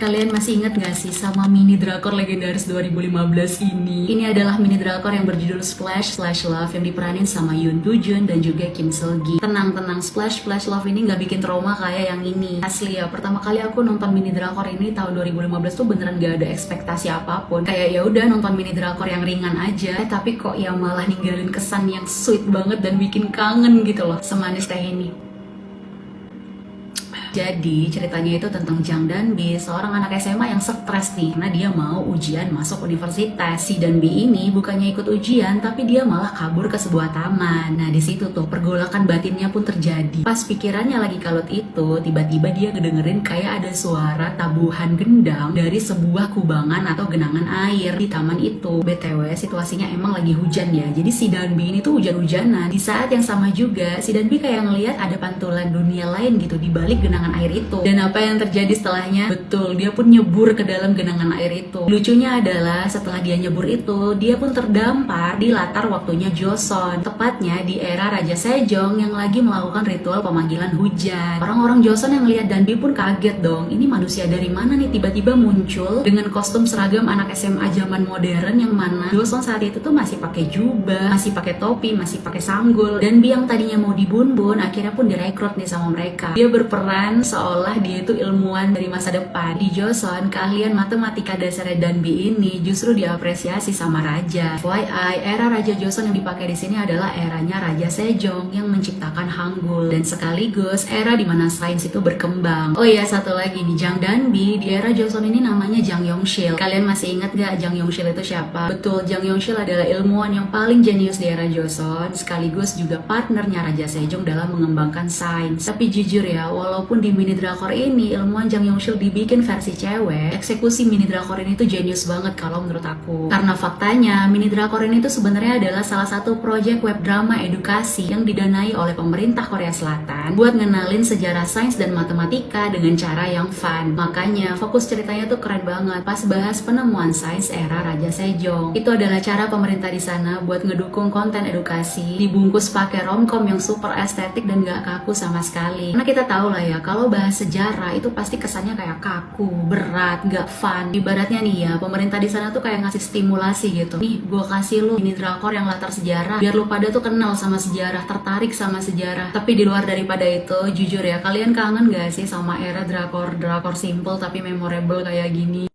Kalian masih ingat gak sih sama mini drakor legendaris 2015 ini? Ini adalah mini drakor yang berjudul Splash Slash Love yang diperanin sama Yoon Do Jun dan juga Kim Seo Gi. Tenang, Splash Splash Love ini gak bikin trauma kayak yang ini. Asli ya, pertama kali aku nonton mini drakor ini tahun 2015 tuh beneran gak ada ekspektasi apapun. Kayak ya udah nonton mini drakor yang ringan aja. Tapi kok ya malah ninggalin kesan yang sweet banget dan bikin kangen gitu loh, semanis teh ini. Jadi ceritanya itu tentang Jang Danbi, seorang anak SMA yang stres nih karena dia mau ujian masuk universitas. Si Danbi ini bukannya ikut ujian, tapi dia malah kabur ke sebuah taman. Nah di situ tuh pergolakan batinnya pun terjadi. Pas pikirannya lagi kalut itu, tiba-tiba dia ngedengerin kayak ada suara tabuhan gendang dari sebuah kubangan atau genangan air di taman itu. BTW situasinya emang lagi hujan ya, jadi si Danbi ini tuh hujan-hujanan. Di saat yang sama juga si Danbi kayak ngelihat ada pantulan dunia lain gitu di balik genangan air itu. Dan apa yang terjadi setelahnya? Betul, dia pun nyebur ke dalam genangan air itu. Lucunya adalah setelah dia nyebur itu, dia pun terdampar di latar waktunya Joseon, tepatnya di era Raja Sejong yang lagi melakukan ritual pemanggilan hujan. Orang-orang Joseon yang lihat Danbi pun kaget dong, ini manusia dari mana nih tiba-tiba muncul dengan kostum seragam anak SMA zaman modern, yang mana Joseon saat itu tuh masih pakai jubah, masih pakai topi, masih pakai sanggul. Danbi yang tadinya mau dibunbun akhirnya pun direkrut nih sama mereka. Dia berperan seolah dia itu ilmuwan dari masa depan. Di Joseon, keahlian matematika dasarnya Danbi ini justru diapresiasi sama raja. FYI, era Raja Joseon yang dipakai di sini adalah eranya Raja Sejong yang menciptakan Hangul, dan sekaligus era di mana sains itu berkembang. Oh iya, satu lagi nih, Jang Danbi di era Joseon ini namanya Jang Yongshil. Kalian masih ingat gak Jang Yongshil itu siapa? Betul, Jang Yongshil adalah ilmuwan yang paling jenius di era Joseon, sekaligus juga partnernya Raja Sejong dalam mengembangkan sains. Tapi jujur ya, walaupun di mini drakor ini ilmuwan Jang Yongshil dibikin versi cewek, eksekusi mini drakor ini tuh jenius banget kalau menurut aku. Karena faktanya mini drakor ini tuh sebenarnya adalah salah satu proyek web drama edukasi yang didanai oleh pemerintah Korea Selatan buat ngenalin sejarah sains dan matematika dengan cara yang fun. Makanya fokus ceritanya tuh keren banget pas bahas penemuan sains era Raja Sejong. Itu adalah cara pemerintah di sana buat ngedukung konten edukasi dibungkus pakai romcom yang super estetik dan gak kaku sama sekali. Karena kita tahu lah ya, kalau bahas sejarah itu pasti kesannya kayak kaku, berat, gak fun. Ibaratnya nih ya, pemerintah di sana tuh kayak ngasih stimulasi gitu. Nih, gue kasih lu ini drakor yang latar sejarah, biar lu pada tuh kenal sama sejarah, tertarik sama sejarah. Tapi di luar daripada itu, jujur ya, kalian kangen gak sih sama era drakor simple tapi memorable kayak gini?